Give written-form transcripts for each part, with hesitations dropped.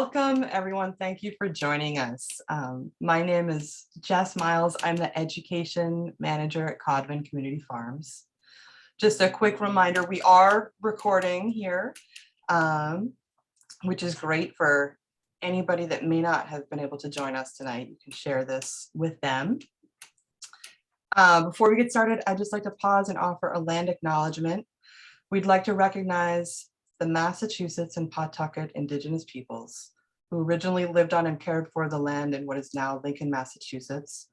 Welcome, everyone. Thank you for joining us. My name is Jess Miles. I'm the Education Manager at Codman Community Farms. Just a quick reminder, we are recording here, which is great for anybody that may not have been able to join us tonight. You can share this with them. Before we get started, I'd just like to pause and offer a land acknowledgement. We'd like to recognize the Massachusetts and Pawtucket Indigenous peoples who originally lived on and cared for the land in what is now Lincoln, Massachusetts.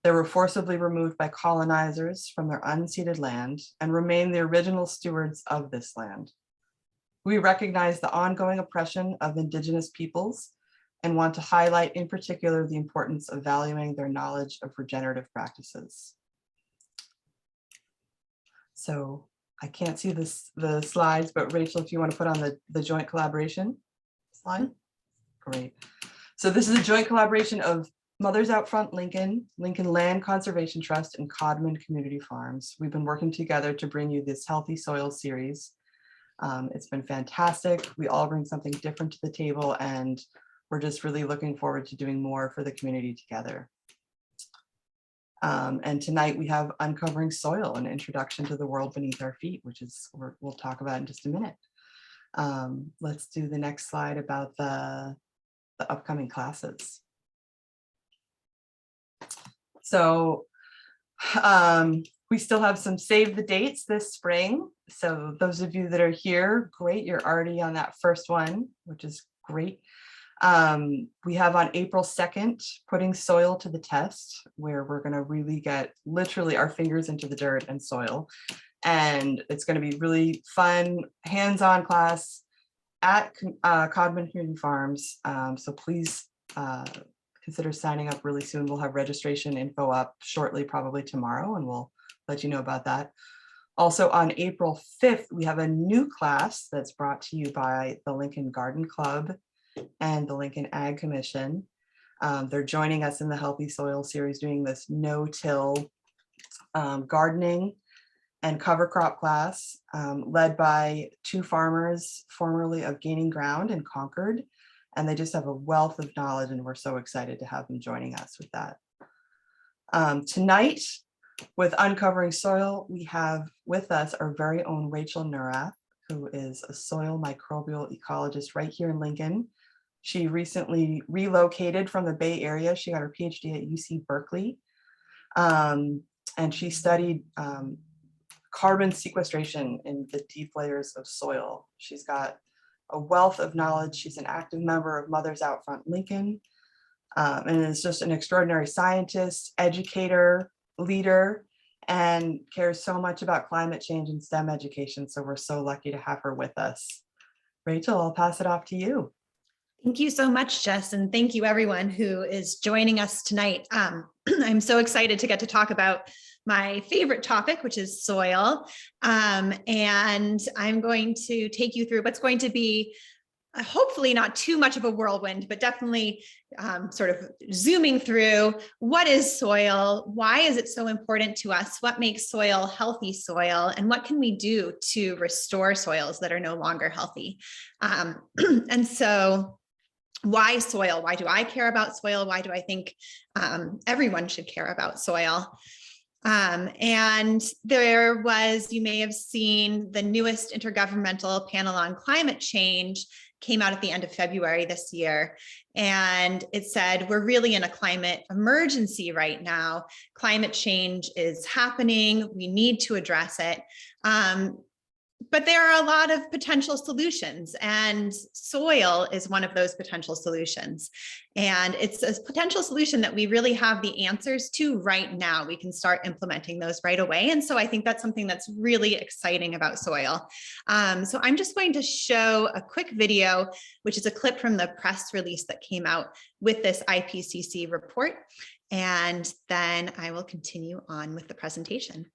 They were forcibly removed by colonizers from their unceded land and remain the original stewards of this land. We recognize the ongoing oppression of Indigenous peoples and want to highlight in particular the importance of valuing their knowledge of regenerative practices. So I can't see the slides, but Rachel, if you want to put on the joint collaboration slide. Great. So this is a joint collaboration of Mothers Out Front Lincoln, Lincoln Land Conservation Trust, and Codman Community Farms. We've been working together to bring you this Healthy Soil series. It's been fantastic. We all bring something different to the table, and we're just really looking forward to doing more for the community together. And tonight we have Uncovering Soil, an introduction to the world beneath our feet, which is we'll talk about in just a minute. Let's do the next slide about the upcoming classes. So we still have some save the dates this spring. So those of you that are here, great, you're already on that first one, which is great. We have on April 2nd, Putting Soil to the Test, where we're going to really get literally our fingers into the dirt and soil. And it's going to be really fun, hands-on class at Codman Community Farms. So please consider signing up really soon. We'll have registration info up shortly, probably tomorrow, and we'll let you know about that. Also on April 5th, we have a new class that's brought to you by the Lincoln Garden Club and the Lincoln Ag Commission. They're joining us in the Healthy Soil series, doing this no-till gardening and cover crop class, led by two farmers formerly of Gaining Ground in Concord. And they just have a wealth of knowledge, and we're so excited to have them joining us with that. Tonight, with Uncovering Soil, we have with us our very own Rachel Neurath, who is a soil microbial ecologist right here in Lincoln. She recently relocated from the Bay Area. She got her PhD at UC Berkeley, and she studied carbon sequestration in the deep layers of soil. She's got a wealth of knowledge. She's an active member of Mothers Out Front Lincoln, and is just an extraordinary scientist, educator, leader, and cares so much about climate change and STEM education. So we're so lucky to have her with us. Rachel, I'll pass it off to you. Thank you so much, Jess, and thank you everyone who is joining us tonight. I'm so excited to get to talk about my favorite topic, which is soil. And I'm going to take you through what's going to be hopefully not too much of a whirlwind, but definitely sort of zooming through what is soil, why is it so important to us, what makes soil healthy soil, and what can we do to restore soils that are no longer healthy. And so why soil? Why do I care about soil? Why do I think everyone should care about soil? And there was, you may have seen, the newest Intergovernmental Panel on Climate Change came out at the end of February this year. And it said, we're really in a climate emergency right now. Climate change is happening. We need to address it. But there are a lot of potential solutions, and soil is one of those potential solutions. And it's a potential solution that we really have the answers to right now. We can start implementing those right away. And so I think that's something that's really exciting about soil. So I'm just going to show a quick video, which is a clip from the press release that came out with this IPCC report. And then I will continue on with the presentation.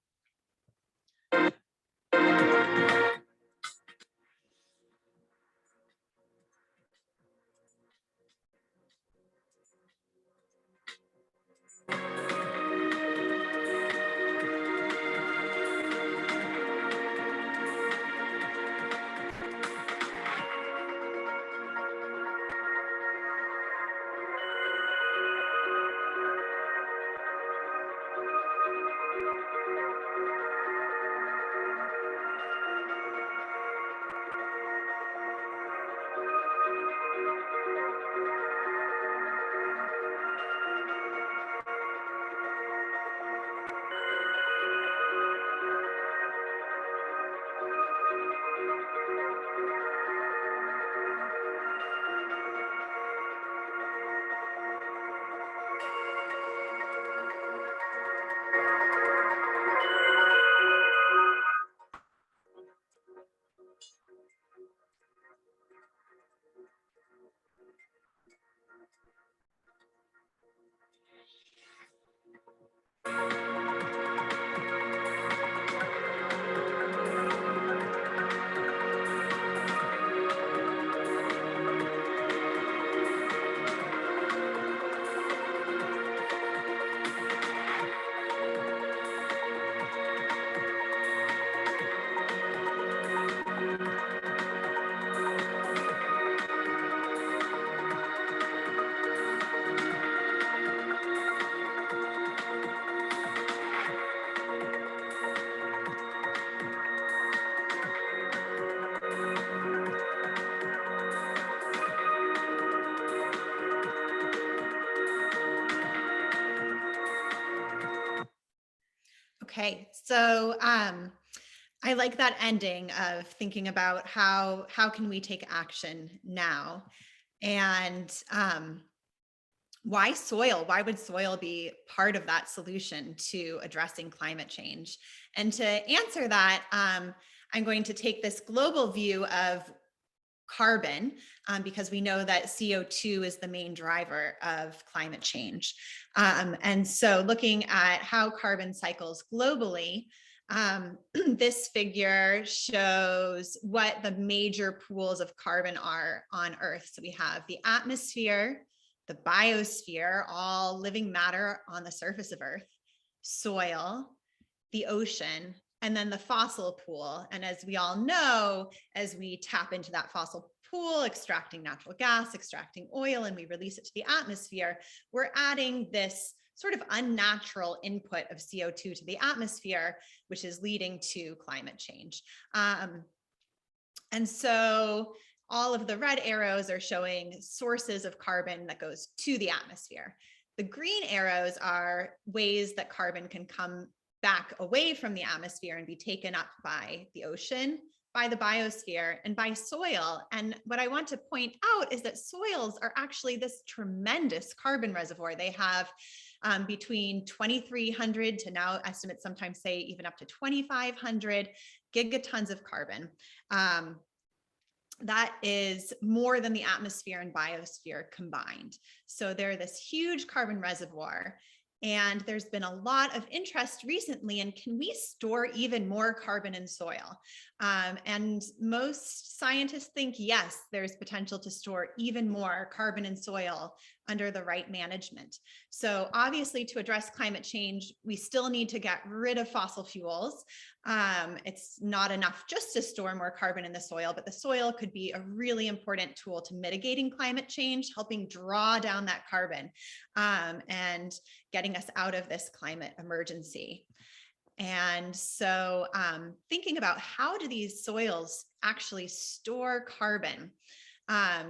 Okay, so I like that ending of thinking about how can we take action now, and why soil? Why would soil be part of that solution to addressing climate change? And to answer that, I'm going to take this global view of carbon, because we know that CO2 is the main driver of climate change. And so looking at how carbon cycles globally, this figure shows what the major pools of carbon are on Earth. So we have the atmosphere, the biosphere, all living matter on the surface of Earth, soil, the ocean, and then the fossil pool. And as we all know, as we tap into that fossil pool, extracting natural gas, extracting oil, and we release it to the atmosphere, we're adding this sort of unnatural input of CO2 to the atmosphere, which is leading to climate change. And so all of the red arrows are showing sources of carbon that goes to the atmosphere. The green arrows are ways that carbon can come back away from the atmosphere and be taken up by the ocean, by the biosphere, and by soil. And what I want to point out is that soils are actually this tremendous carbon reservoir. They have between 2,300 to now estimates sometimes say even up to 2,500 gigatons of carbon. That is more than the atmosphere and biosphere combined. So they're this huge carbon reservoir. And there's been a lot of interest recently in, can we store even more carbon in soil? And most scientists think, yes, there's potential to store even more carbon in soil under the right management. So obviously, to address climate change, we still need to get rid of fossil fuels. It's not enough just to store more carbon in the soil, but the soil could be a really important tool to mitigating climate change, helping draw down that carbon, and getting us out of this climate emergency. And so thinking about how do these soils actually store carbon?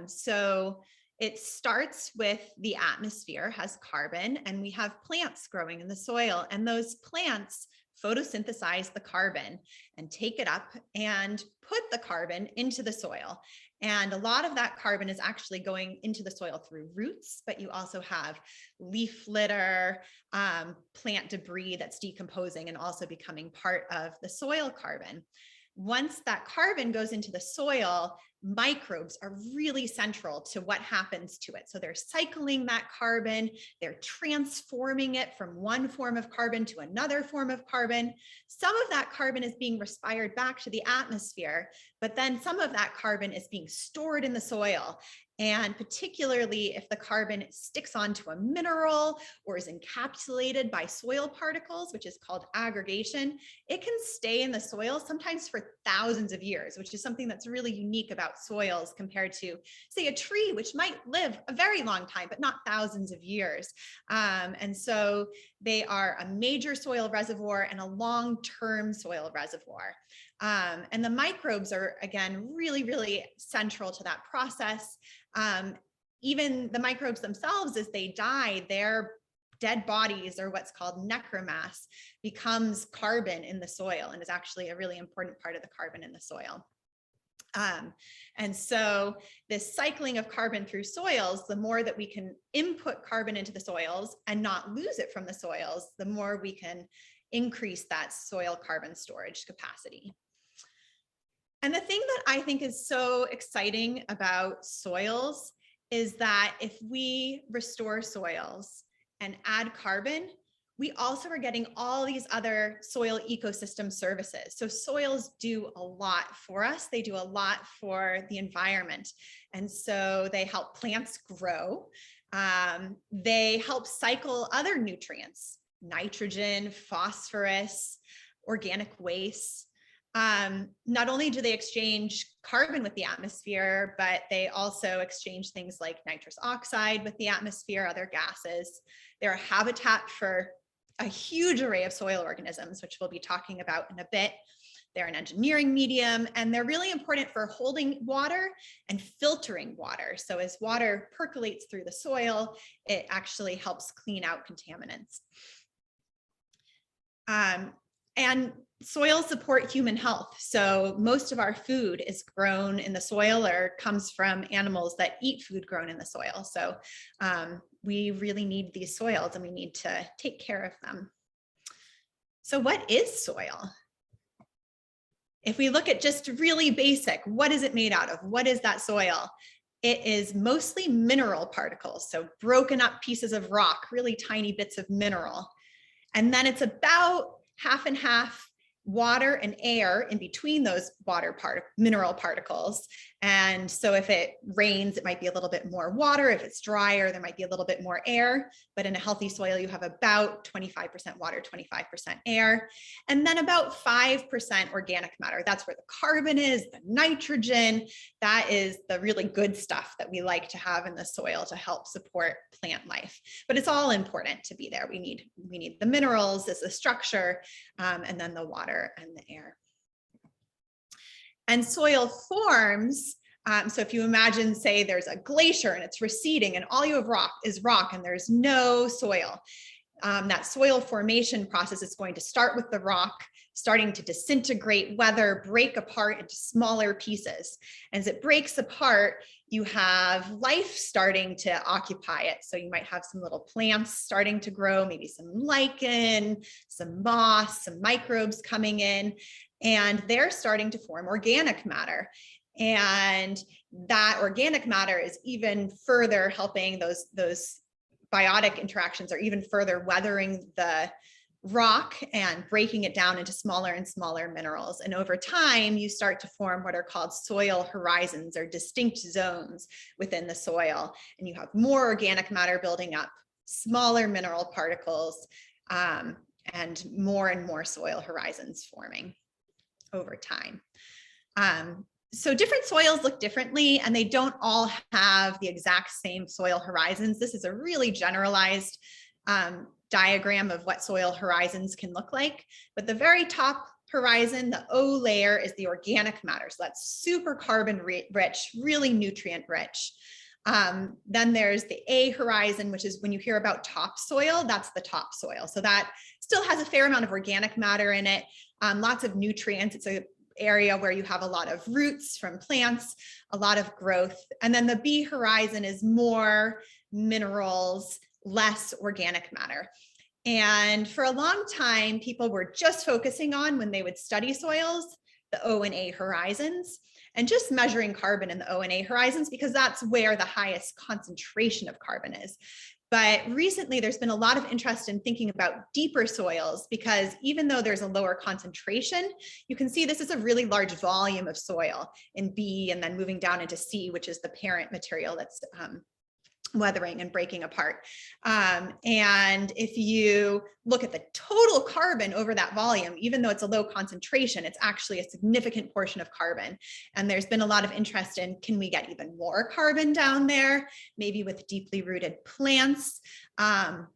So it starts with the atmosphere has carbon, and we have plants growing in the soil, and those plants photosynthesize the carbon and take it up and put the carbon into the soil. And a lot of that carbon is actually going into the soil through roots, but you also have leaf litter, plant debris that's decomposing and also becoming part of the soil carbon. Once that carbon goes into the soil, microbes are really central to what happens to it. So they're cycling that carbon, they're transforming it from one form of carbon to another form of carbon. Some of that carbon is being respired back to the atmosphere, but then some of that carbon is being stored in the soil. And particularly if the carbon sticks onto a mineral or is encapsulated by soil particles, which is called aggregation, it can stay in the soil sometimes for thousands of years, which is something that's really unique about soils compared to, say, a tree, which might live a very long time, but not thousands of years. And so they are a major soil reservoir and a long-term soil reservoir. And the microbes are, again, really, really central to that process. Even the microbes themselves, as they die, their dead bodies, or what's called necromass, becomes carbon in the soil and is actually a really important part of the carbon in the soil. And so this cycling of carbon through soils, the more that we can input carbon into the soils and not lose it from the soils, the more we can increase that soil carbon storage capacity. And the thing that I think is so exciting about soils is that if we restore soils and add carbon, we also are getting all these other soil ecosystem services. So soils do a lot for us. They do a lot for the environment. And so they help plants grow. They help cycle other nutrients, nitrogen, phosphorus, organic waste. Not only do they exchange carbon with the atmosphere, but they also exchange things like nitrous oxide with the atmosphere, other gases. They're a habitat for a huge array of soil organisms, which we'll be talking about in a bit. They're an engineering medium, and they're really important for holding water and filtering water. So as water percolates through the soil, it actually helps clean out contaminants. And soils support human health. So most of our food is grown in the soil or comes from animals that eat food grown in the soil. So we really need these soils and we need to take care of them. So what is soil? If we look at just really basic, what is it made out of? What is that soil? It is mostly mineral particles. So broken up pieces of rock, really tiny bits of mineral. And then it's about half and half water and air in between those mineral particles. And so if it rains, it might be a little bit more water. If it's drier, there might be a little bit more air. But in a healthy soil, you have about 25% water, 25% air, and then about 5% organic matter. That's where the carbon is, the nitrogen. That is the really good stuff that we like to have in the soil to help support plant life. But it's all important to be there. We need the minerals as the structure, and then the water and the air. And soil forms, so if you imagine, say, there's a glacier and it's receding and all you have is rock and there's no soil. That soil formation process is going to start with the rock starting to disintegrate, weather, break apart into smaller pieces. As it breaks apart, you have life starting to occupy it. So you might have some little plants starting to grow, maybe some lichen, some moss, some microbes coming in, and they're starting to form organic matter. And that organic matter is even further helping those biotic interactions, are even further weathering the rock and breaking it down into smaller and smaller minerals. And over time, you start to form what are called soil horizons, or distinct zones within the soil. And you have more organic matter building up, smaller mineral particles, and more soil horizons forming over time. So different soils look differently, and they don't all have the exact same soil horizons. This is a really generalized diagram of what soil horizons can look like. But the very top horizon, the O layer, is the organic matter. So that's super carbon rich, really nutrient rich. Then there's the A horizon, which is when you hear about topsoil, that's the topsoil. So that still has a fair amount of organic matter in it, lots of nutrients. It's an area where you have a lot of roots from plants, a lot of growth. And then the B horizon is more minerals, less organic matter. And for a long time, people were just focusing on, when they would study soils, the O and A horizons, and just measuring carbon in the O and A horizons, because that's where the highest concentration of carbon is. But recently, there's been a lot of interest in thinking about deeper soils, because even though there's a lower concentration, you can see this is a really large volume of soil in B, and then moving down into C, which is the parent material that's weathering and breaking apart. And if you look at the total carbon over that volume, even though it's a low concentration, it's actually a significant portion of carbon. And there's been a lot of interest in, can we get even more carbon down there, maybe with deeply rooted plants? Can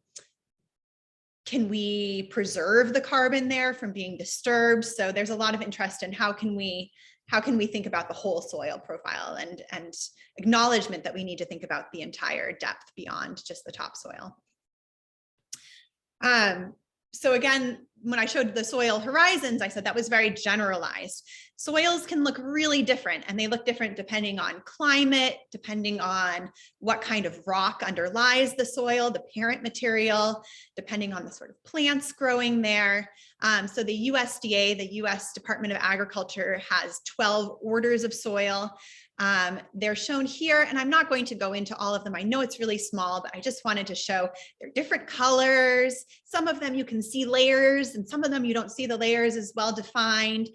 we preserve the carbon there from being disturbed? So there's a lot of interest in how can we think about the whole soil profile, and acknowledgement that we need to think about the entire depth beyond just the topsoil. So again, when I showed the soil horizons, I said that was very generalized. Soils can look really different, and they look different depending on climate, depending on what kind of rock underlies the soil, the parent material, depending on the sort of plants growing there. So the USDA, the US Department of Agriculture, has 12 orders of soil. They're shown here, and I'm not going to go into all of them. I know it's really small, but I just wanted to show they're different colors. Some of them you can see layers, and some of them you don't see the layers as well defined.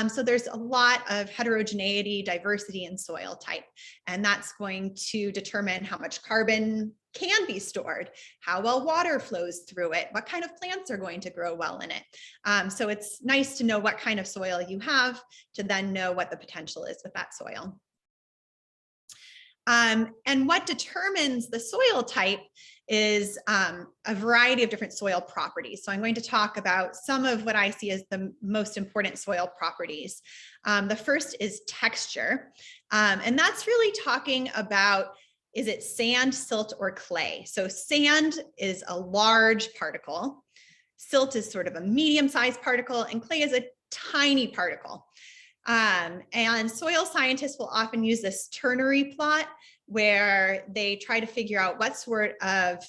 So there's a lot of heterogeneity, diversity in soil type, and that's going to determine how much carbon can be stored, how well water flows through it, what kind of plants are going to grow well in it. So it's nice to know what kind of soil you have to then know what the potential is with that soil. And what determines the soil type is a variety of different soil properties. So I'm going to talk about some of what I see as the most important soil properties. The first is texture, and that's really talking about, is it sand, silt, or clay? So sand is a large particle. Silt is sort of a medium-sized particle, and clay is a tiny particle. And soil scientists will often use this ternary plot where they try to figure out what sort of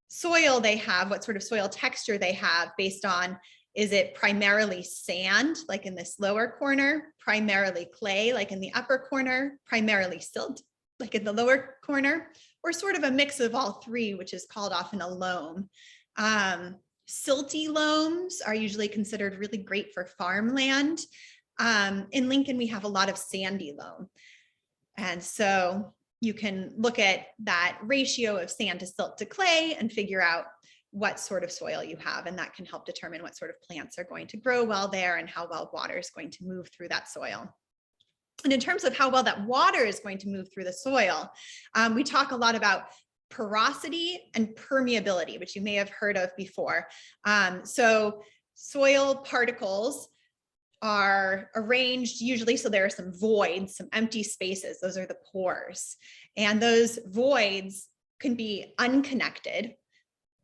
soil they have, what sort of soil texture they have based on, is it primarily sand, like in this lower corner, primarily clay, like in the upper corner, primarily silt, like in the lower corner, or sort of a mix of all three, which is called often a loam. Silty loams are usually considered really great for farmland. In Lincoln, we have a lot of sandy loam. And so you can look at that ratio of sand to silt to clay and figure out what sort of soil you have. And that can help determine what sort of plants are going to grow well there and how well water is going to move through that soil. And in terms of how well that water is going to move through the soil, we talk a lot about porosity and permeability, which you may have heard of before. So soil particles are arranged usually so there are some voids, some empty spaces. Those are the pores. And those voids can be unconnected.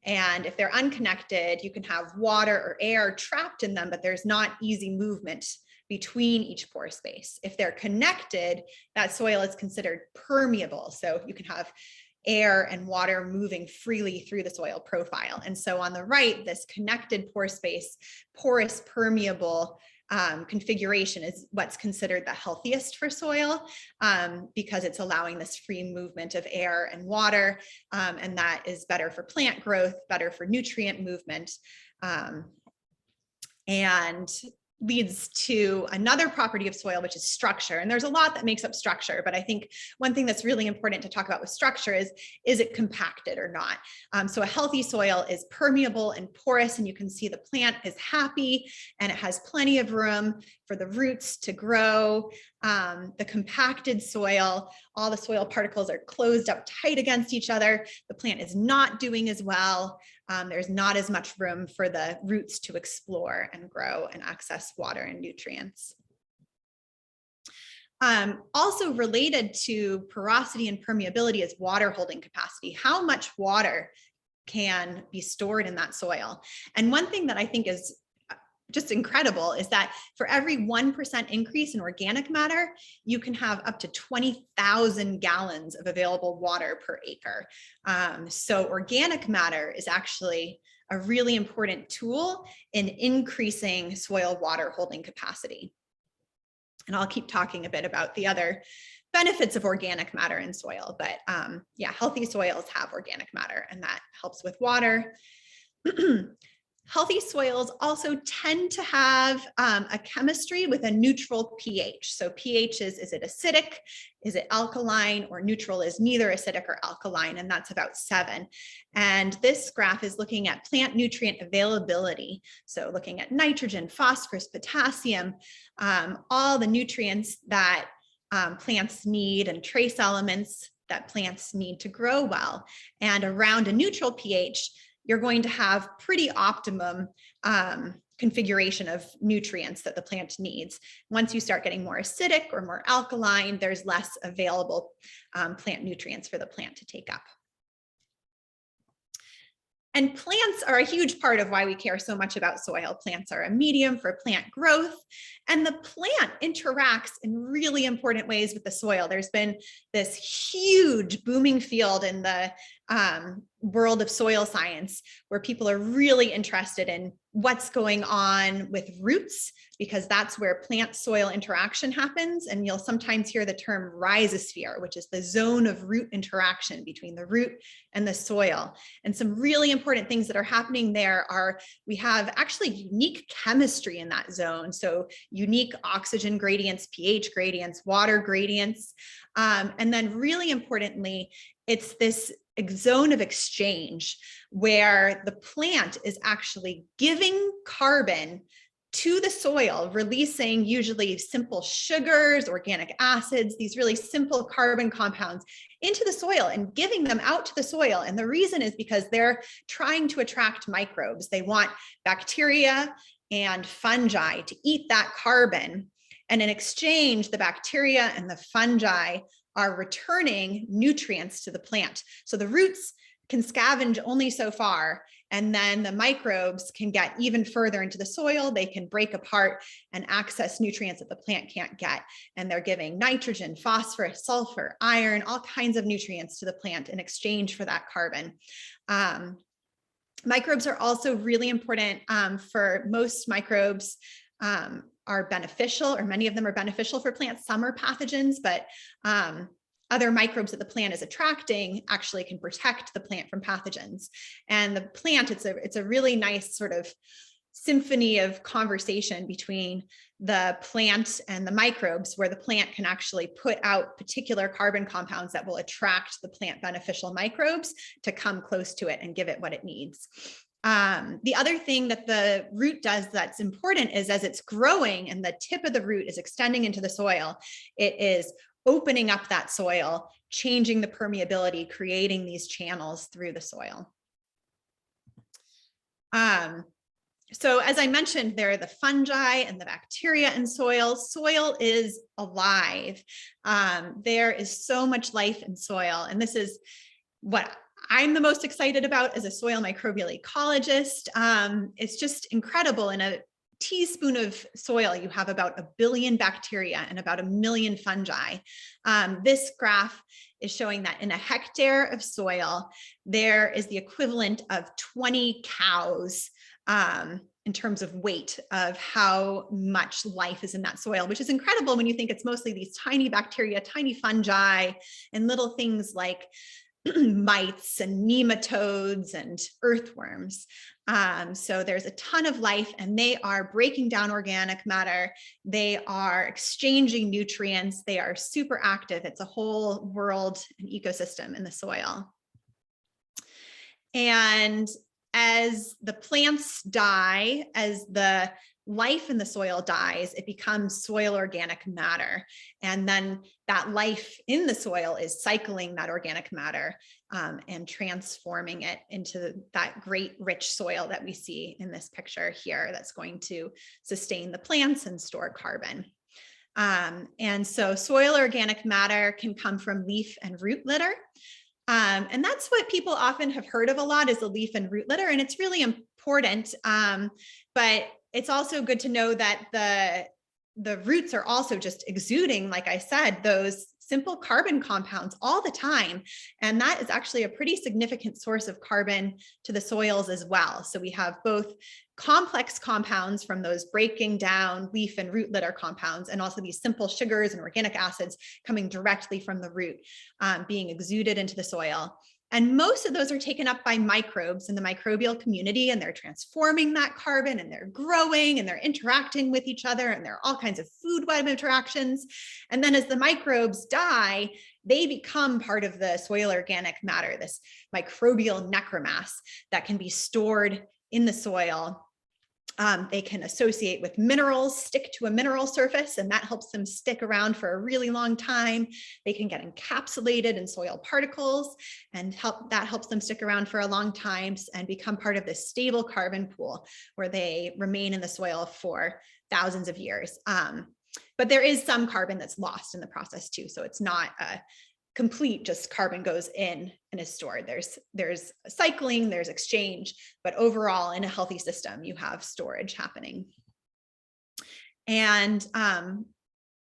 And if they're unconnected, you can have water or air trapped in them, but there's not easy movement between each pore space. If they're connected, that soil is considered permeable. So you can have air and water moving freely through the soil profile. And so on the right, this connected pore space, porous permeable configuration is what's considered the healthiest for soil because it's allowing this free movement of air and water, and that is better for plant growth, better for nutrient movement, and leads to another property of soil, which is structure. And there's a lot that makes up structure, but I think one thing that's really important to talk about with structure is it compacted or not? So a healthy soil is permeable and porous, and you can see the plant is happy and it has plenty of room for the roots to grow. The compacted soil, all the soil particles are closed up tight against each other. The plant is not doing as well. There's not as much room for the roots to explore and grow and access water and nutrients. Also related to porosity and permeability is water holding capacity. How much water can be stored in that soil? And one thing that I think is just incredible is that for every 1% increase in organic matter, you can have up to 20,000 gallons of available water per acre. So organic matter is actually a really important tool in increasing soil water holding capacity. And I'll keep talking a bit about the other benefits of organic matter in soil, but yeah, healthy soils have organic matter and that helps with water. Healthy soils also tend to have a chemistry with a neutral pH. So pH is it acidic, is it alkaline, or neutral is neither acidic or alkaline, and that's about 7. And this graph is looking at plant nutrient availability. So looking at nitrogen, phosphorus, potassium, all the nutrients that plants need and trace elements that plants need to grow well. And around a neutral pH, you're going to have pretty optimum configuration of nutrients that the plant needs. Once you start getting more acidic or more alkaline, there's less available plant nutrients for the plant to take up. And plants are a huge part of why we care so much about soil. Plants are a medium for plant growth, and the plant interacts in really important ways with the soil. There's been this huge booming field in the world of soil science where people are really interested in what's going on with roots, because that's where plant soil interaction happens. And you'll sometimes hear the term rhizosphere, which is the zone of root interaction between the root and the soil. And some really important things that are happening there are we have actually unique chemistry in that zone. So unique oxygen gradients, pH gradients, water gradients. And then really importantly, it's this zone of exchange where the plant is actually giving carbon to the soil, releasing usually simple sugars, organic acids, these really simple carbon compounds into the soil and giving them out to the soil. And the reason is because they're trying to attract microbes. They want bacteria and fungi to eat that carbon. And in exchange, the bacteria and the fungi are returning nutrients to the plant. So the roots can scavenge only so far. And then the microbes can get even further into the soil. They can break apart and access nutrients that the plant can't get. And they're giving nitrogen, phosphorus, sulfur, iron, all kinds of nutrients to the plant in exchange for that carbon. Microbes are also really important. For most microbes are beneficial, or many of them are beneficial for plants. Some are pathogens, but other microbes that the plant is attracting actually can protect the plant from pathogens. And the plant, it's a really nice sort of symphony of conversation between the plant and the microbes, where the plant can actually put out particular carbon compounds that will attract the plant beneficial microbes to come close to it and give it what it needs. The other thing that the root does that's important is, as it's growing and the tip of the root is extending into the soil, it is opening up that soil, changing the permeability, creating these channels through the soil. So as I mentioned, there are the fungi and the bacteria in soil. Soil is alive. There is so much life in soil. And this is what I'm the most excited about as a soil microbial ecologist. It's just incredible. In a teaspoon of soil, you have about 1 billion bacteria and about 1 million fungi. This graph is showing that in a hectare of soil, there is the equivalent of 20 cows in terms of weight of how much life is in that soil, which is incredible when you think it's mostly these tiny bacteria, tiny fungi, and little things like mites and nematodes and earthworms. So there's a ton of life, and they are breaking down organic matter. They are exchanging nutrients. They are super active. It's a whole world and ecosystem in the soil. And as the plants die, as the life in the soil dies, it becomes soil organic matter. And then that life in the soil is cycling that organic matter and transforming it into that great rich soil that we see in this picture here, that's going to sustain the plants and store carbon. And so soil organic matter can come from leaf and root litter. And that's what people often have heard of a lot, is the leaf and root litter. And it's really important. But it's also good to know that the roots are also just exuding, like I said, those simple carbon compounds all the time. And that is actually a pretty significant source of carbon to the soils as well. So we have both complex compounds from those breaking down leaf and root litter compounds, and also these simple sugars and organic acids coming directly from the root, being exuded into the soil. And most of those are taken up by microbes in the microbial community, and they're transforming that carbon, and they're growing, and they're interacting with each other, and there are all kinds of food web interactions. And then as the microbes die, they become part of the soil organic matter, this microbial necromass that can be stored in the soil. They can associate with minerals, stick to a mineral surface, and that helps them stick around for a really long time. They can get encapsulated in soil particles, and that helps them stick around for a long time and become part of this stable carbon pool where they remain in the soil for thousands of years. But there is some carbon that's lost in the process too. So it's not a complete just carbon goes in and is stored. There's cycling, there's exchange, but overall in a healthy system, you have storage happening. And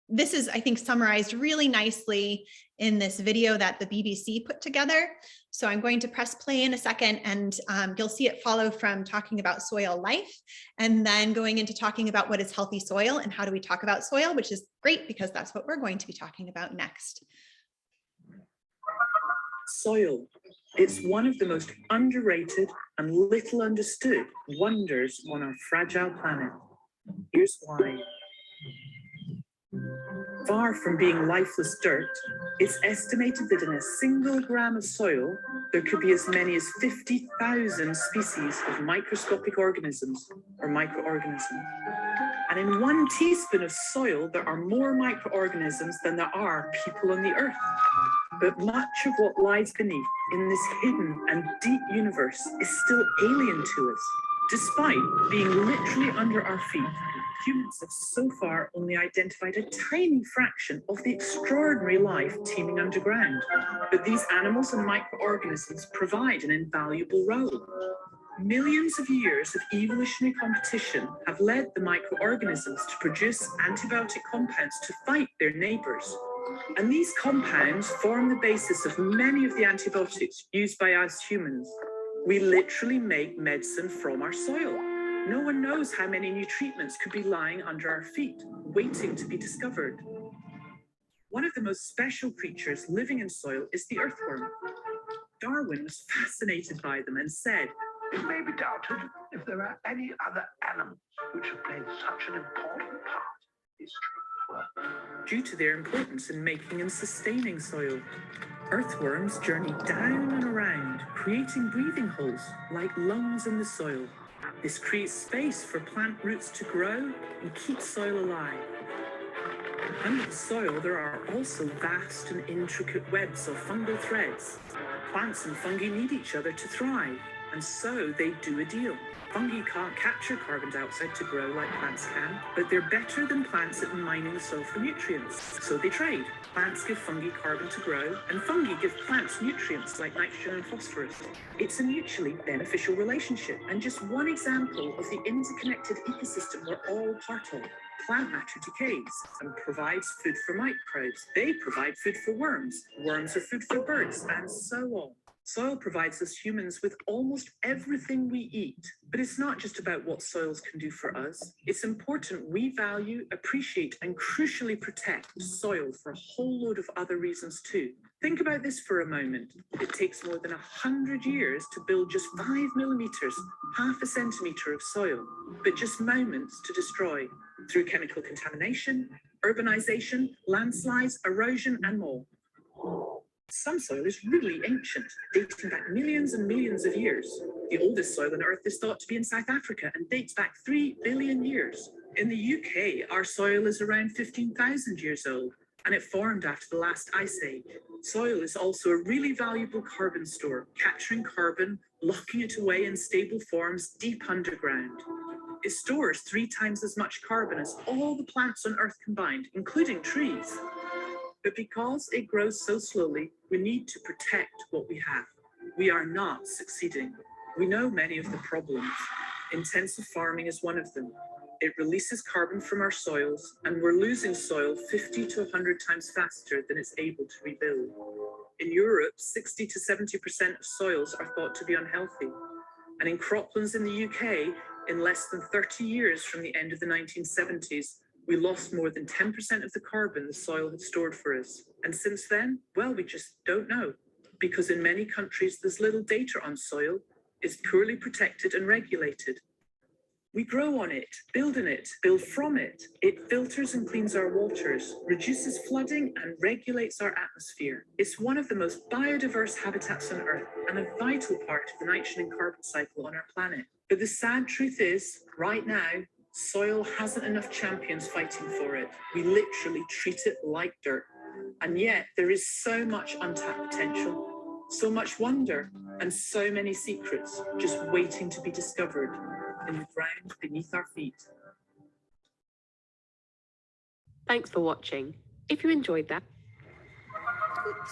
this is, I think, summarized really nicely in this video that the BBC put together. So I'm going to press play in a second, and you'll see it follow from talking about soil life, and then going into talking about what is healthy soil and how do we talk about soil, which is great because that's what we're going to be talking about next. Soil. It's one of the most underrated and little understood wonders on our fragile planet. Here's why. Far from being lifeless dirt, it's estimated that in a single gram of soil, there could be as many as 50,000 species of microscopic organisms or microorganisms. And in 1 teaspoon of soil, there are more microorganisms than there are people on the earth. But much of what lies beneath in this hidden and deep universe is still alien to us, despite being literally under our feet, humans have so far only identified a tiny fraction of the extraordinary life teeming underground. But these animals and microorganisms provide an invaluable role. Millions of years of evolutionary competition have led the microorganisms to produce antibiotic compounds to fight their neighbors. And these compounds form the basis of many of the antibiotics used by us humans. We literally make medicine from our soil. No one knows how many new treatments could be lying under our feet, waiting to be discovered. One of the most special creatures living in soil is the earthworm. Darwin was fascinated by them and said, "It may be doubted if there are any other animals which have played such an important part in history." Due to their importance in making and sustaining soil, earthworms journey down and around, creating breathing holes like lungs in the soil. This creates space for plant roots to grow and keep soil alive. Under the soil, there are also vast and intricate webs of fungal threads. Plants and fungi need each other to thrive, and so they do a deal. Fungi can't capture carbon dioxide to grow like plants can, but they're better than plants at mining the soil for nutrients, so they trade. Plants give fungi carbon to grow, and fungi give plants nutrients like nitrogen and phosphorus. It's a mutually beneficial relationship, and just one example of the interconnected ecosystem we're all part of. Plant matter decays and provides food for microbes. They provide food for worms. Worms are food for birds, and so on. Soil provides us humans with almost everything we eat, but it's not just about what soils can do for us. It's important we value, appreciate, and crucially protect soil for a whole load of other reasons too. Think about this for a moment. It takes more than 100 years to build just 5 millimeters, half a centimeter of soil, but just moments to destroy through chemical contamination, urbanization, landslides, erosion, and more. Some soil is really ancient, dating back millions and millions of years. The oldest soil on Earth is thought to be in South Africa and dates back 3 billion years. In the UK, our soil is around 15,000 years old, and it formed after the last ice age. Soil is also a really valuable carbon store, capturing carbon, locking it away in stable forms deep underground. It stores 3 times as much carbon as all the plants on Earth combined, including trees. But because it grows so slowly, we need to protect what we have. We are not succeeding. We know many of the problems. Intensive farming is one of them. It releases carbon from our soils, and we're losing soil 50 to 100 times faster than it's able to rebuild. In Europe, 60 to 70% of soils are thought to be unhealthy. And in croplands in the UK, in less than 30 years from the end of the 1970s, we lost more than 10% of the carbon the soil had stored for us. And since then, well, we just don't know. Because in many countries, there's little data on soil. It's poorly protected and regulated. We grow on it, build in it, build from it. It filters and cleans our waters, reduces flooding, and regulates our atmosphere. It's one of the most biodiverse habitats on Earth and a vital part of the nitrogen and carbon cycle on our planet. But the sad truth is, right now, soil hasn't enough champions fighting for it. We literally treat it like dirt. And yet there is so much untapped potential, so much wonder, and so many secrets just waiting to be discovered in the ground beneath our feet. Thanks for watching. If you enjoyed that.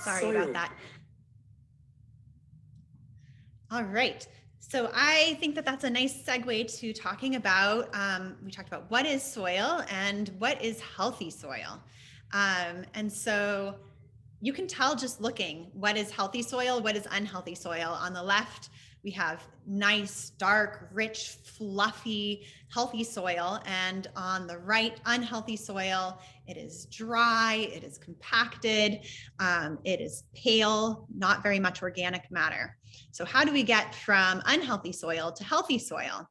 Sorry about that. All right. So I think that that's a nice segue to talking about, we talked about what is soil and what is healthy soil. And so you can tell just looking what is healthy soil, what is unhealthy soil. On the left, we have nice, dark, rich, fluffy, healthy soil. And on the right, unhealthy soil, it is dry, it is compacted, it is pale, not very much organic matter. So how do we get from unhealthy soil to healthy soil?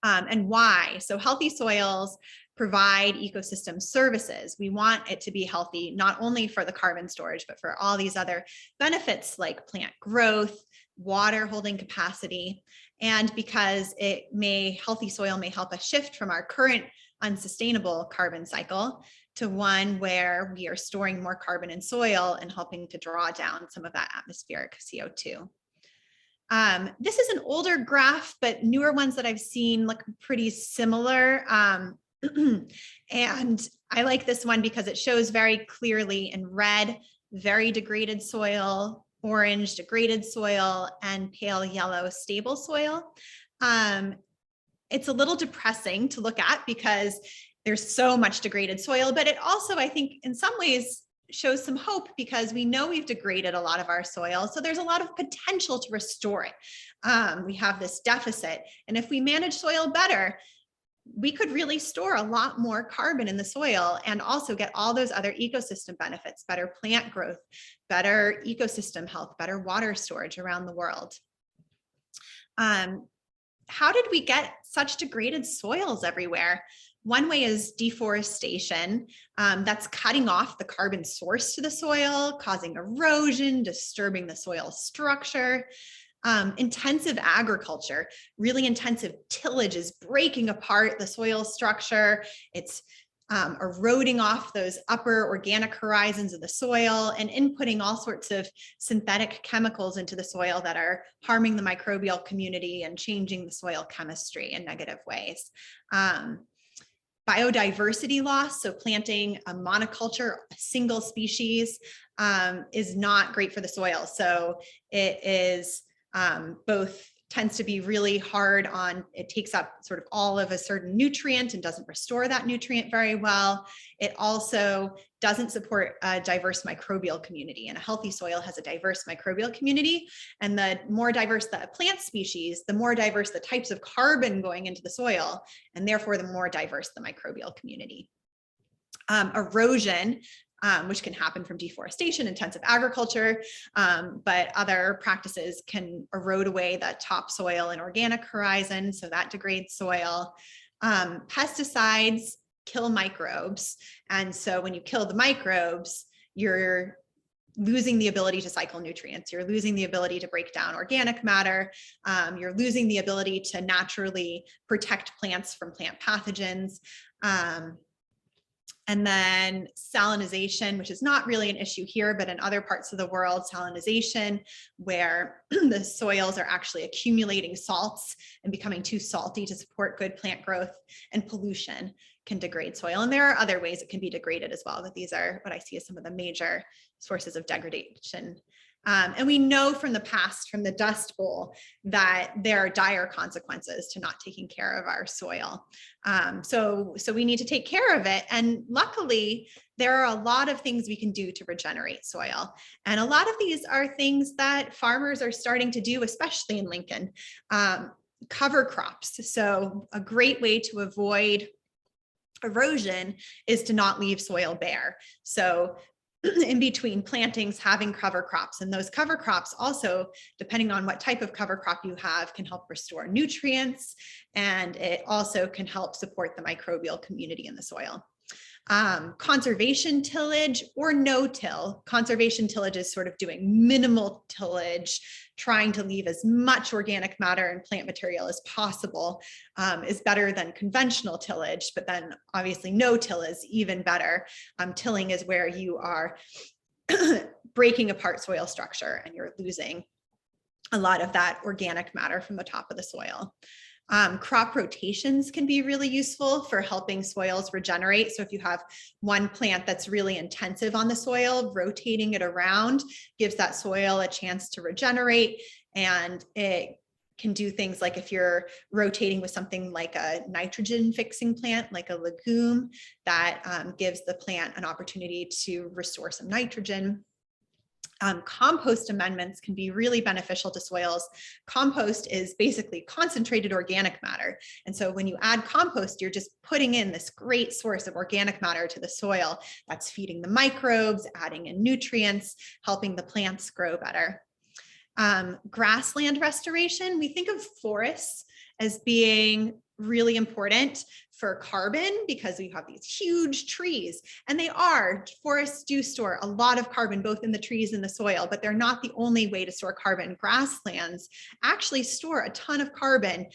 And why? So healthy soils provide ecosystem services. We want it to be healthy, not only for the carbon storage, but for all these other benefits like plant growth, water holding capacity, and because healthy soil may help us shift from our current unsustainable carbon cycle to one where we are storing more carbon in soil and helping to draw down some of that atmospheric CO2. This is an older graph, but newer ones that I've seen look pretty similar. And I like this one because it shows very clearly in red, very degraded soil, orange, degraded soil, and pale yellow, stable soil. It's a little depressing to look at because there's so much degraded soil, but it also, I think, in some ways shows some hope because we know we've degraded a lot of our soil. So there's a lot of potential to restore it. We have this deficit. And if we manage soil better, we could really store a lot more carbon in the soil and also get all those other ecosystem benefits, better plant growth, better ecosystem health, better water storage around the world. How did we get such degraded soils everywhere? One way is deforestation. That's cutting off the carbon source to the soil, causing erosion, disturbing the soil structure. Intensive agriculture, really intensive tillage is breaking apart the soil structure. It's eroding off those upper organic horizons of the soil and inputting all sorts of synthetic chemicals into the soil that are harming the microbial community and changing the soil chemistry in negative ways. Biodiversity loss, so planting a monoculture, a single species, is not great for the soil. So it is both tends to be really hard on, it takes up sort of all of a certain nutrient and doesn't restore that nutrient very well. It also doesn't support a diverse microbial community, and a healthy soil has a diverse microbial community. And the more diverse the plant species, the more diverse the types of carbon going into the soil, and therefore the more diverse the microbial community. Erosion, which can happen from deforestation, intensive agriculture, but other practices can erode away the topsoil and organic horizon, so that degrades soil. Pesticides kill microbes, and so when you kill the microbes, you're losing the ability to cycle nutrients, you're losing the ability to break down organic matter, you're losing the ability to naturally protect plants from plant pathogens. And then salinization, which is not really an issue here, but in other parts of the world, salinization, where the soils are actually accumulating salts and becoming too salty to support good plant growth, and pollution can degrade soil. And there are other ways it can be degraded as well, but these are what I see as some of the major sources of degradation. And we know from the past, from the Dust Bowl, that there are dire consequences to not taking care of our soil. So we need to take care of it. And luckily, there are a lot of things we can do to regenerate soil. And a lot of these are things that farmers are starting to do, especially in Lincoln. Cover crops. So a great way to avoid erosion is to not leave soil bare. So in between plantings, having cover crops, and those cover crops also, depending on what type of cover crop you have, can help restore nutrients, and it also can help support the microbial community in the soil. Conservation tillage or no-till. Conservation tillage is sort of doing minimal tillage, trying to leave as much organic matter and plant material as possible, is better than conventional tillage, but then obviously no-till is even better. Tilling is where you are breaking apart soil structure and you're losing a lot of that organic matter from the top of the soil. Crop rotations can be really useful for helping soils regenerate. So if you have one plant that's really intensive on the soil, rotating it around gives that soil a chance to regenerate. And it can do things like if you're rotating with something like a nitrogen fixing plant, like a legume, that gives the plant an opportunity to restore some nitrogen. Compost amendments can be really beneficial to soils. Compost is basically concentrated organic matter. And so when you add compost, you're just putting in this great source of organic matter to the soil that's feeding the microbes, adding in nutrients, helping the plants grow better. Grassland restoration, we think of forests as being really important for carbon because we have these huge trees, and forests do store a lot of carbon both in the trees and the soil, but they're not the only way to store carbon. Grasslands actually store a ton of carbon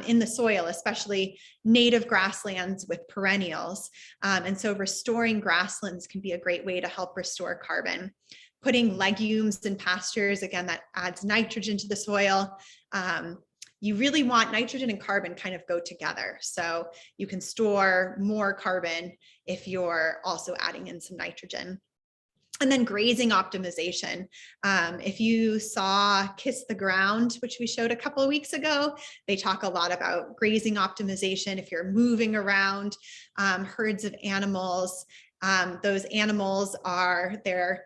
in the soil, especially native grasslands with perennials. And so restoring grasslands can be a great way to help restore carbon. putting legumes in pastures, again, that adds nitrogen to the soil. You really want nitrogen and carbon kind of go together. So you can store more carbon if you're also adding in some nitrogen. And then grazing optimization. If you saw Kiss the Ground, which we showed a couple of weeks ago, they talk a lot about grazing optimization. If you're moving around herds of animals, those animals their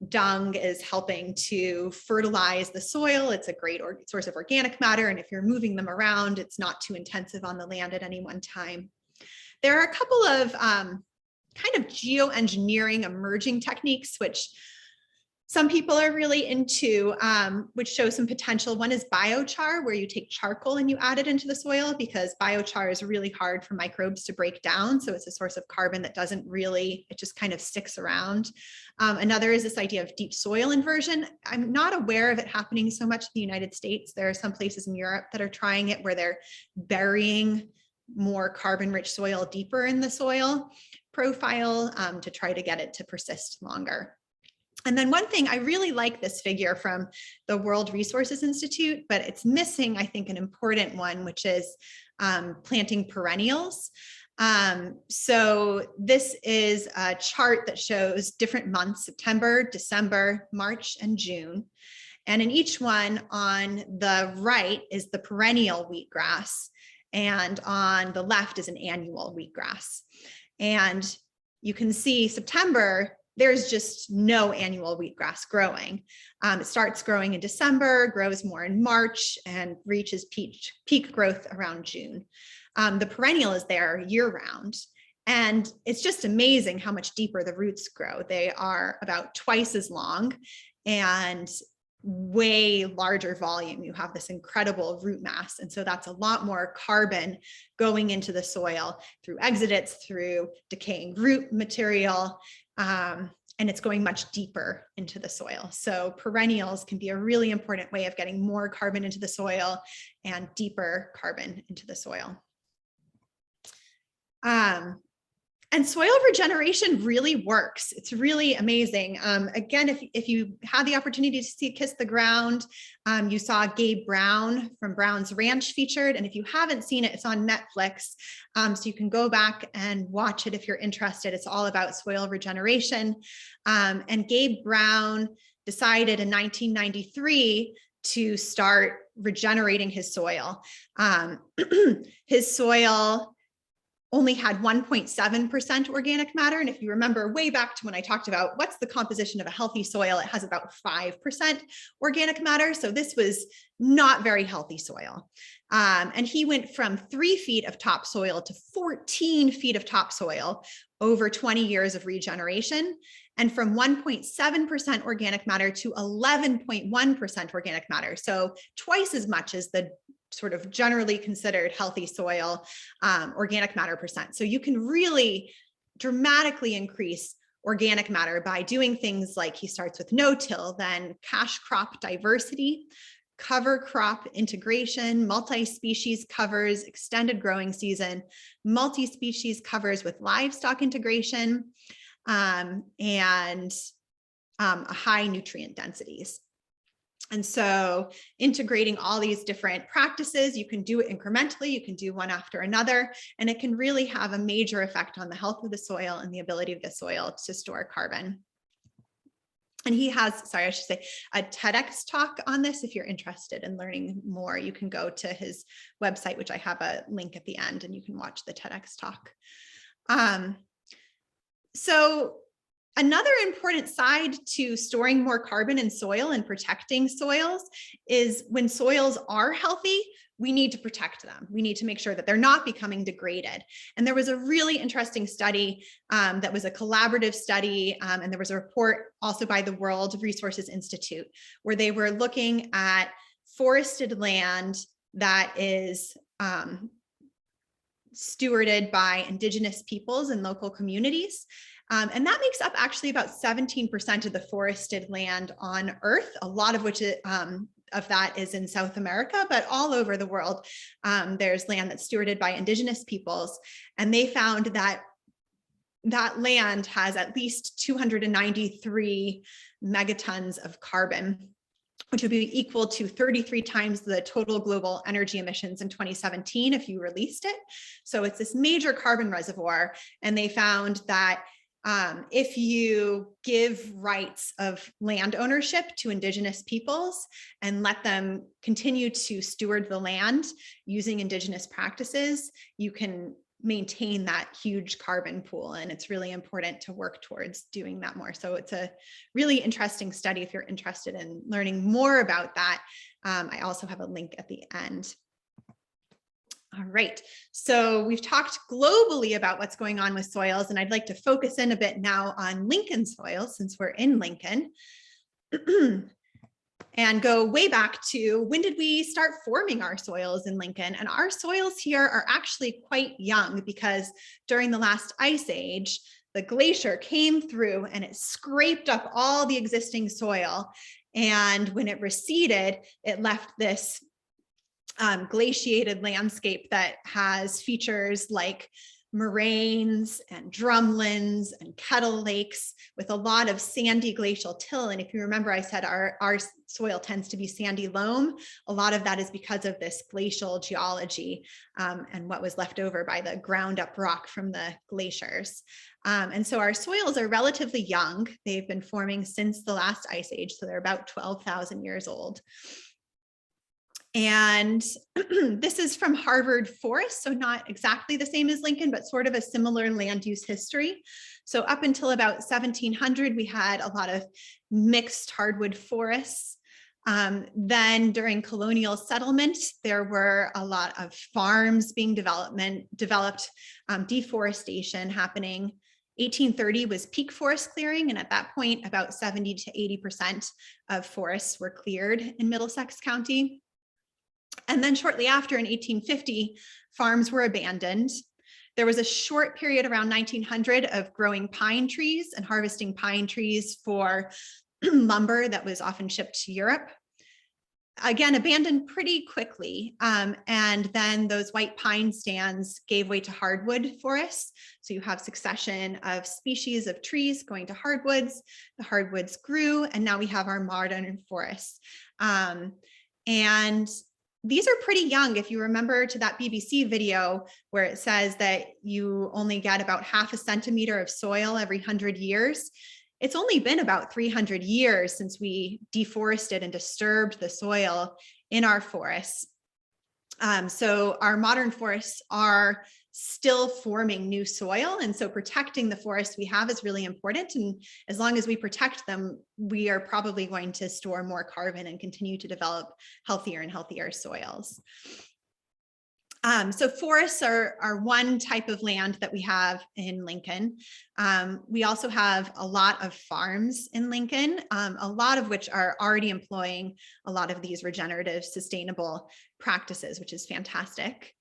dung is helping to fertilize the soil. It's a great source of organic matter. And if you're moving them around, it's not too intensive on the land at any one time. There are a couple of kind of geoengineering emerging techniques, which some people are really into, which show some potential. One is biochar, where you take charcoal and you add it into the soil, because biochar is really hard for microbes to break down. So it's a source of carbon that doesn't really, it just kind of sticks around. Another is this idea of deep soil inversion. I'm not aware of it happening so much in the United States. There are some places in Europe that are trying it, where they're burying more carbon-rich soil deeper in the soil profile to try to get it to persist longer. And then one thing, I really like this figure from the World Resources Institute, but it's missing, I think, an important one, which is planting perennials. So this is a chart that shows different months: September, December, March, and June. And in each one, on the right is the perennial wheatgrass, and on the left is an annual wheatgrass. And you can see September, there's just no annual wheatgrass growing. It starts growing in December, grows more in March, and reaches peak growth around June. The perennial is there year round. And it's just amazing how much deeper the roots grow. They are about twice as long and way larger volume. You have this incredible root mass. And so that's a lot more carbon going into the soil through exudates, through decaying root material, and it's going much deeper into the soil. So perennials can be a really important way of getting more carbon into the soil and deeper carbon into the soil. And soil regeneration really works. It's really amazing. Again, if you had the opportunity to see Kiss the Ground, you saw Gabe Brown from Brown's Ranch featured. And if you haven't seen it, it's on Netflix. So you can go back and watch it if you're interested. It's all about soil regeneration. And Gabe Brown decided in 1993 to start regenerating his soil. His soil only had 1.7% organic matter. And if you remember way back to when I talked about what's the composition of a healthy soil, it has about 5% organic matter. So this was not very healthy soil. And he went from 3 feet of topsoil to 14 feet of topsoil over 20 years of regeneration, and from 1.7% organic matter to 11.1% organic matter. So twice as much as the sort of generally considered healthy soil organic matter percent. So you can really dramatically increase organic matter by doing things like he starts with no-till, then cash crop diversity, cover crop integration, multi-species covers, extended growing season, multi-species covers with livestock integration, and high nutrient densities. And so integrating all these different practices, you can do it incrementally, you can do one after another, and it can really have a major effect on the health of the soil and the ability of the soil to store carbon. And he has, sorry, I should say, a TEDx talk on this. If you're interested in learning more, you can go to his website, which I have a link at the end, and you can watch the TEDx talk. So another important side to storing more carbon in soil and protecting soils is when soils are healthy, we need to protect them. We need to make sure that they're not becoming degraded. And there was a really interesting study that was a collaborative study, and there was a report also by the World Resources Institute, where they were looking at forested land that is stewarded by indigenous peoples and local communities. And that makes up actually about 17% of the forested land on Earth, a lot of which of that is in South America, but all over the world, there's land that's stewarded by indigenous peoples. And they found that that land has at least 293 megatons of carbon, which would be equal to 33 times the total global energy emissions in 2017 if you released it. So it's this major carbon reservoir. And they found that if you give rights of land ownership to indigenous peoples and let them continue to steward the land using indigenous practices, you can maintain that huge carbon pool. And it's really important to work towards doing that more. So it's a really interesting study if you're interested in learning more about that. I also have a link at the end. All right, so we've talked globally about what's going on with soils, and I'd like to focus in a bit now on Lincoln soils since we're in Lincoln. And go way back to when did we start forming our soils in Lincoln? And our soils here are actually quite young because during the last ice age, the glacier came through and it scraped up all the existing soil. And when it receded, it left this glaciated landscape that has features like moraines and drumlins and kettle lakes with a lot of sandy glacial till. And if you remember, I said our soil tends to be sandy loam. A lot of that is because of this glacial geology and what was left over by the ground up rock from the glaciers. And so our soils are relatively young. They've been forming since the last ice age. So they're about 12,000 years old. And this is from Harvard Forest, so not exactly the same as Lincoln, but sort of a similar land use history. So up until about 1700, we had a lot of mixed hardwood forests. Then during colonial settlement, there were a lot of farms being developed, deforestation happening. 1830 was peak forest clearing, and at that point, about 70 to 80% of forests were cleared in Middlesex County. And then shortly after, in 1850, farms were abandoned. There was a short period around 1900 of growing pine trees and harvesting pine trees for lumber that was often shipped to Europe. Again, abandoned pretty quickly. And then those white pine stands gave way to hardwood forests. So you have succession of species of trees going to hardwoods. The hardwoods grew, and now we have our modern forests. And these are pretty young. If you remember to that BBC video where it says that you only get about half a centimeter of soil every 100 years, it's only been about 300 years since we deforested and disturbed the soil in our forests. So our modern forests are still forming new soil. And so protecting the forests we have is really important. And as long as we protect them, we are probably going to store more carbon and continue to develop healthier and healthier soils. So forests are one type of land that we have in Lincoln. We also have a lot of farms in Lincoln, a lot of which are already employing a lot of these regenerative, sustainable practices, which is fantastic.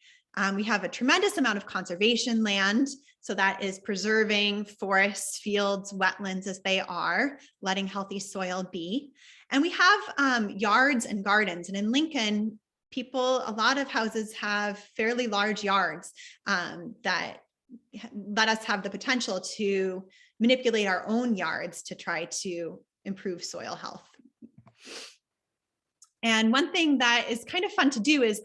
We have a tremendous amount of conservation land. So that is preserving forests, fields, wetlands as they are, letting healthy soil be. And we have yards and gardens. And in Lincoln, a lot of houses have fairly large yards that let us have the potential to manipulate our own yards to try to improve soil health. And one thing that is kind of fun to do is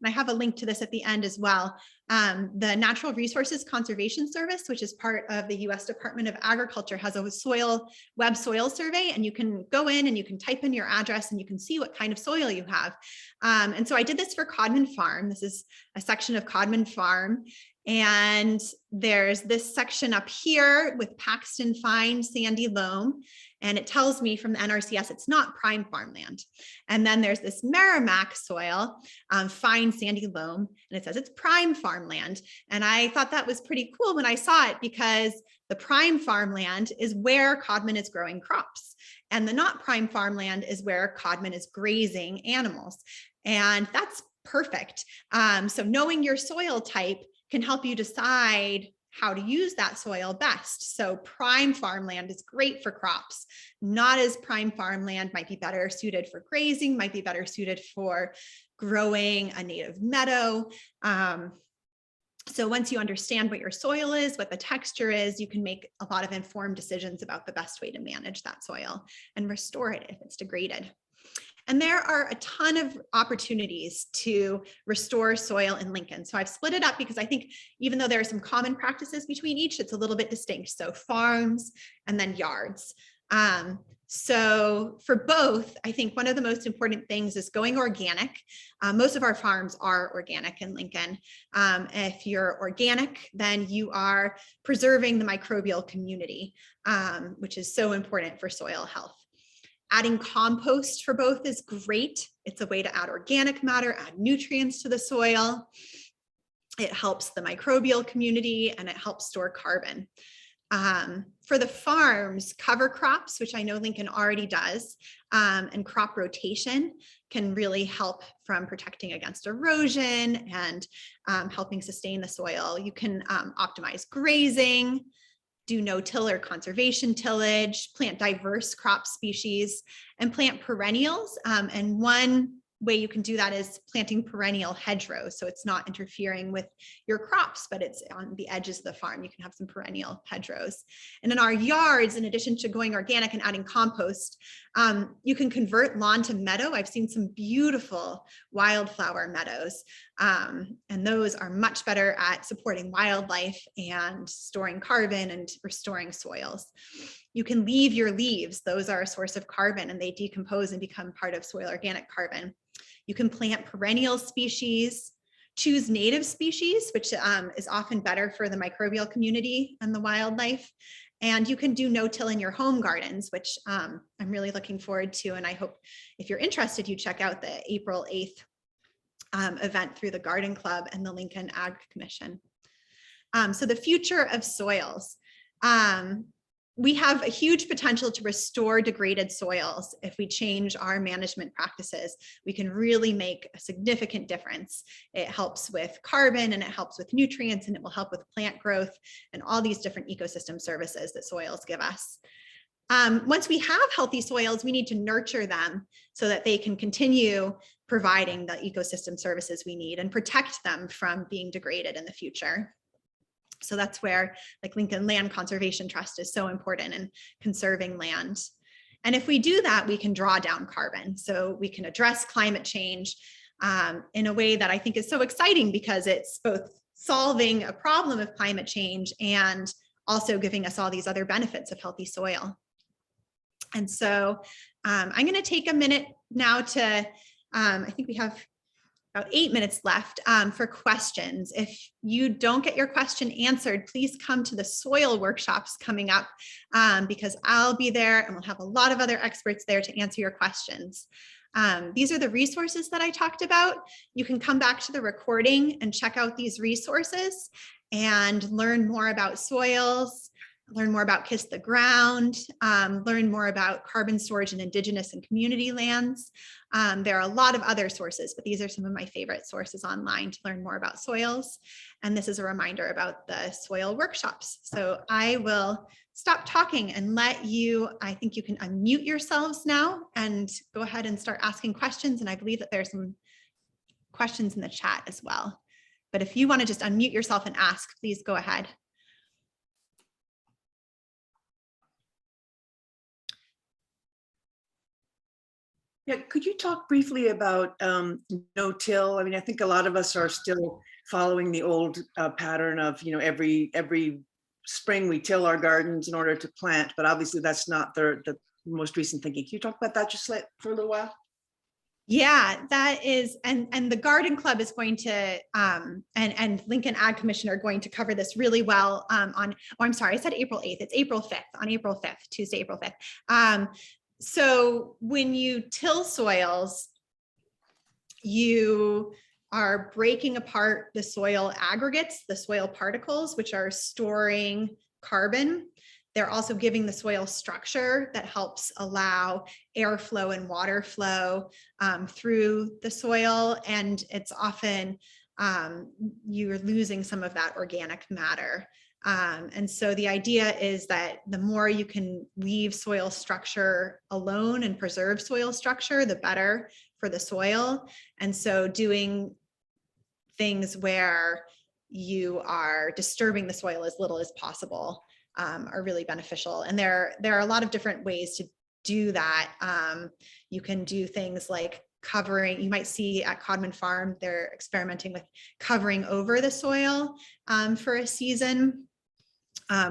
and I have a link to this at the end as well, the Natural Resources Conservation Service, which is part of the US Department of Agriculture, has a web soil survey, and you can go in and you can type in your address and you can see what kind of soil you have. And so I did this for Codman Farm. This is a section of Codman Farm. And there's this section up here with Paxton fine sandy loam. And it tells me from the NRCS, it's not prime farmland. And then there's this Merrimack soil, fine sandy loam, and it says it's prime farmland. And I thought that was pretty cool when I saw it, because the prime farmland is where Codman is growing crops. And the not prime farmland is where Codman is grazing animals. And that's perfect. So knowing your soil type can help you decide how to use that soil best. So prime farmland is great for crops. Not as prime farmland might be better suited for grazing, might be better suited for growing a native meadow. So once you understand what your soil is, what the texture is, you can make a lot of informed decisions about the best way to manage that soil and restore it if it's degraded. And there are a ton of opportunities to restore soil in Lincoln. So I've split it up because I think even though there are some common practices between each, it's a little bit distinct. So farms and then yards. So for both, I think one of the most important things is going organic. Most of our farms are organic in Lincoln. If you're organic, then you are preserving the microbial community, which is so important for soil health. Adding compost for both is great. It's a way to add organic matter, add nutrients to the soil. It helps the microbial community and it helps store carbon. For the farms, cover crops, which I know Lincoln already does, and crop rotation can really help from protecting against erosion and helping sustain the soil. You can optimize grazing, do no-till or conservation tillage, plant diverse crop species, and plant perennials. And one way you can do that is planting perennial hedgerows. So it's not interfering with your crops, but it's on the edges of the farm. You can have some perennial hedgerows. And in our yards, in addition to going organic and adding compost, you can convert lawn to meadow. I've seen some beautiful wildflower meadows, and those are much better at supporting wildlife and storing carbon and restoring soils. You can leave your leaves. Those are a source of carbon and they decompose and become part of soil organic carbon. You can plant perennial species, choose native species, which is often better for the microbial community and the wildlife. And you can do no-till in your home gardens, which I'm really looking forward to. And I hope if you're interested, you check out the April 8th event through the Garden Club and the Lincoln Ag Commission. So the future of soils. We have a huge potential to restore degraded soils. If we change our management practices, we can really make a significant difference. It helps with carbon and it helps with nutrients and it will help with plant growth and all these different ecosystem services that soils give us. Once we have healthy soils, we need to nurture them so that they can continue providing the ecosystem services we need and protect them from being degraded in the future. So that's where like Lincoln Land Conservation Trust is so important in conserving land. And if we do that, we can draw down carbon. So we can address climate change in a way that I think is so exciting because it's both solving a problem of climate change and also giving us all these other benefits of healthy soil. And so I'm going to take a minute now to, I think we have about 8 minutes left for questions. If you don't get your question answered, please come to the soil workshops coming up because I'll be there and we'll have a lot of other experts there to answer your questions. These are the resources that I talked about. You can come back to the recording and check out these resources and learn more about soils, learn more about Kiss the Ground, learn more about carbon storage in indigenous and community lands. There are a lot of other sources, but these are some of my favorite sources online to learn more about soils. And this is a reminder about the soil workshops. So I will stop talking and let you, I think you can unmute yourselves now and go ahead and start asking questions. And I believe that there's some questions in the chat as well. But if you want to just unmute yourself and ask, please go ahead. Yeah, could you talk briefly about no-till? I mean, I think a lot of us are still following the old pattern of, you know, every spring we till our gardens in order to plant, but obviously that's not the most recent thinking. Can you talk about that just for a little while? Yeah, that is, and the Garden Club is going to, and Lincoln Ag Commission are going to cover this really well on, oh, I'm sorry, I said April 8th, it's April 5th, on April 5th, Tuesday, April 5th. So when you till soils, you are breaking apart the soil aggregates, the soil particles, which are storing carbon. They're also giving the soil structure that helps allow airflow and water flow through the soil. And it's often, you're losing some of that organic matter. And so the idea is that the more you can leave soil structure alone and preserve soil structure, the better for the soil. And so doing things where you are disturbing the soil as little as possible are really beneficial. And there are a lot of different ways to do that. You can do things like covering, you might see at Codman Farm, they're experimenting with covering over the soil for a season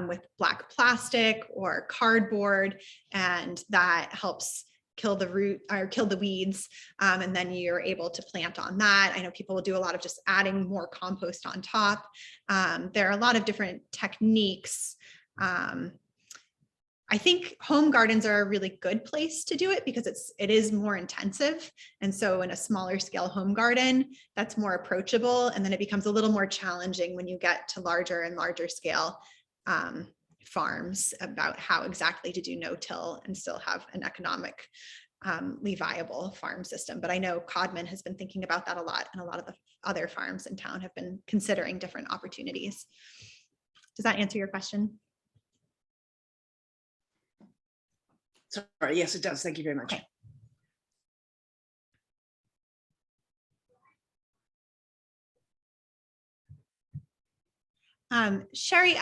with black plastic or cardboard, and that helps kill the root or kill the weeds. And then you're able to plant on that. I know people will do a lot of just adding more compost on top. There are a lot of different techniques. I think home gardens are a really good place to do it because it is more intensive. And so in a smaller scale home garden, that's more approachable. And then it becomes a little more challenging when you get to larger and larger scale farms about how exactly to do no-till and still have an economically viable farm system. But I know Codman has been thinking about that a lot, and a lot of the other farms in town have been considering different opportunities. Does that answer your question? Sorry, yes, it does. Thank you very much. Okay. Sherry,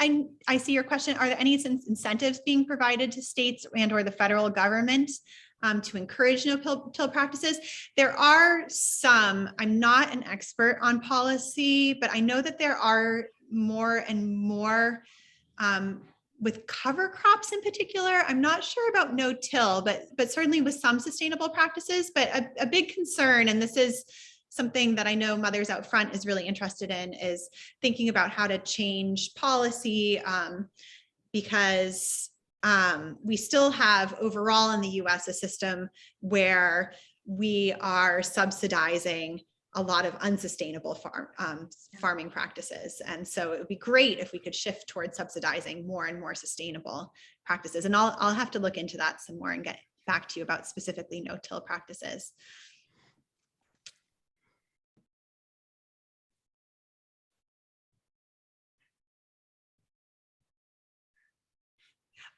I see your question. Are there any incentives being provided to states and or the federal government to encourage no-till practices? There are some. I'm not an expert on policy, but I know that there are more and more with cover crops in particular. I'm not sure about no-till, but certainly with some sustainable practices. But a big concern, and this is something that I know Mothers Out Front is really interested in, is thinking about how to change policy because we still have overall in the US a system where we are subsidizing a lot of unsustainable farming practices. And so it would be great if we could shift towards subsidizing more and more sustainable practices. And I'll have to look into that some more and get back to you about specifically no-till practices.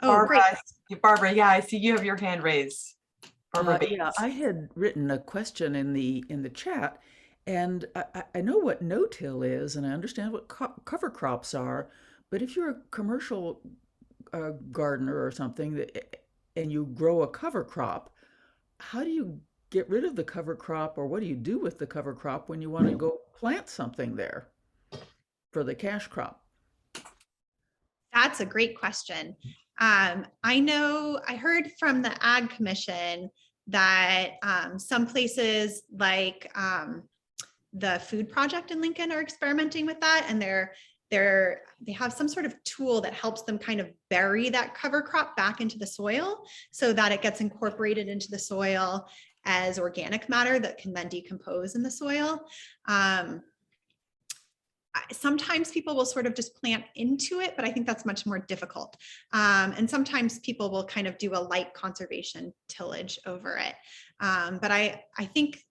Oh, Barbara, great. Barbara, yeah, I see you have your hand raised. Barbara Yeah, Bates. I had written a question in the chat, and I know what no-till is, and I understand what cover crops are. But if you're a commercial gardener or something and you grow a cover crop, how do you get rid of the cover crop, or what do you do with the cover crop when you want to go plant something there for the cash crop? That's a great question. I heard from the Ag Commission that some places like the Food Project in Lincoln are experimenting with that, and they have some sort of tool that helps them kind of bury that cover crop back into the soil so that it gets incorporated into the soil as organic matter that can then decompose in the soil. Sometimes people will sort of just plant into it, but I think that's much more difficult. And sometimes people will kind of do a light conservation tillage over it. But I think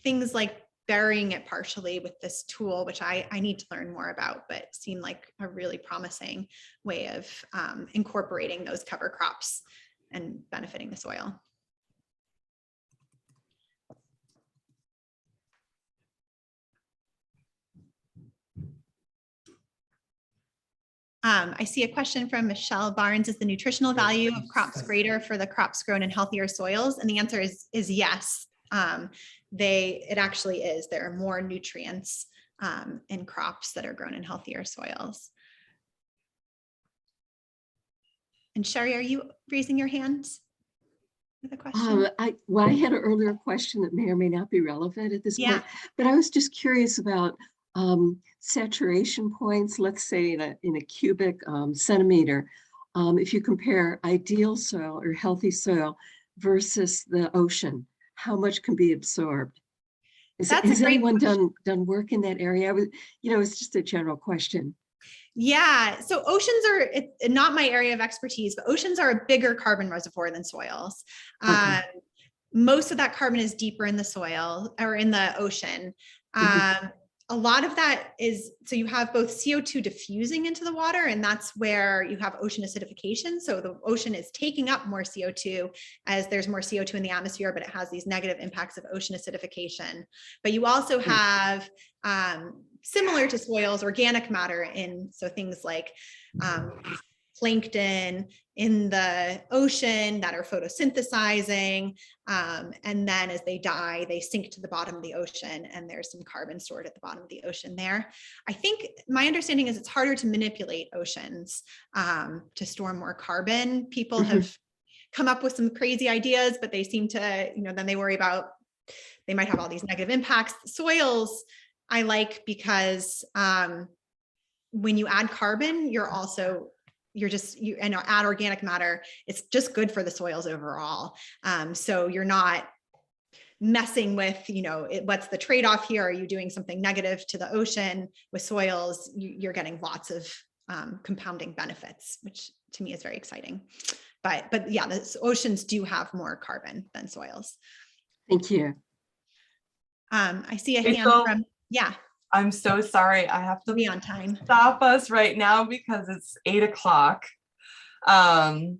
things like burying it partially with this tool, which I need to learn more about, but seem like a really promising way of incorporating those cover crops and benefiting the soil. I see a question from Michelle Barnes. Is the nutritional value of crops greater for the crops grown in healthier soils? And the answer is yes. It actually is. There are more nutrients in crops that are grown in healthier soils. And Sherry, are you raising your hand with a question? I had an earlier question that may or may not be relevant at this point, but I was just curious about saturation points, let's say in a cubic centimeter. If you compare ideal soil or healthy soil versus the ocean, how much can be absorbed? Has anyone done work in that area? It's just a general question. Yeah, so oceans are not my area of expertise, but oceans are a bigger carbon reservoir than soils. Okay. Most of that carbon is deeper in the soil or in the ocean. A lot of that is, so you have both CO2 diffusing into the water, and that's where you have ocean acidification. So the ocean is taking up more CO2 as there's more CO2 in the atmosphere, but it has these negative impacts of ocean acidification. But you also have similar to soils, organic matter so things like plankton in the ocean that are photosynthesizing. And then as they die, they sink to the bottom of the ocean, and there's some carbon stored at the bottom of the ocean there. I think my understanding is it's harder to manipulate oceans to store more carbon. People have come up with some crazy ideas, but they seem to, then they worry about, they might have all these negative impacts. Soils, I like because when you add carbon, and add organic matter, it's just good for the soils overall. So you're not messing with, what's the trade-off here? Are you doing something negative to the ocean? With soils, you're getting lots of compounding benefits, which to me is very exciting. But yeah, the oceans do have more carbon than soils. Thank you. I see a Rachel, hand from, yeah. I'm so sorry. I have to be on time. Stop us right now because it's 8 o'clock. I'll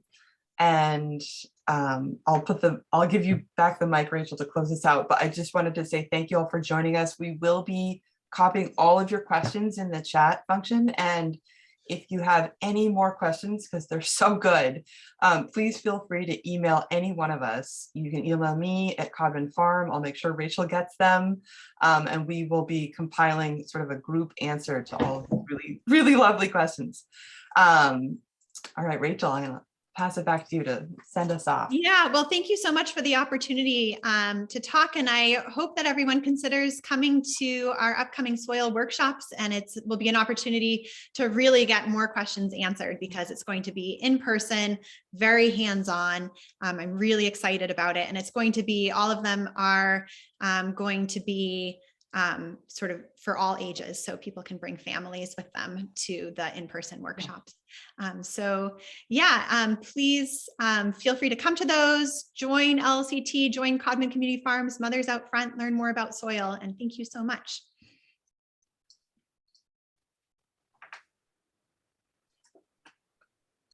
give you back the mic, Rachel, to close this out. But I just wanted to say thank you all for joining us. We will be copying all of your questions in the chat function. And if you have any more questions, because they're so good, please feel free to email any one of us. You can email me at Codman Farm. I'll make sure Rachel gets them. And we will be compiling sort of a group answer to all of the really, really lovely questions. All right, Rachel, I'm gonna pass it back to you to send us off. Yeah, well, thank you so much for the opportunity to talk. And I hope that everyone considers coming to our upcoming soil workshops, and it will be an opportunity to really get more questions answered, because it's going to be in person, very hands-on. I'm really excited about it. And it's going to be, all of them are going to be sort of for all ages, so people can bring families with them to the in-person workshops. So yeah, please feel free to come to those, join LLCT, join Codman Community Farms, Mothers Out Front, learn more about soil, and thank you so much.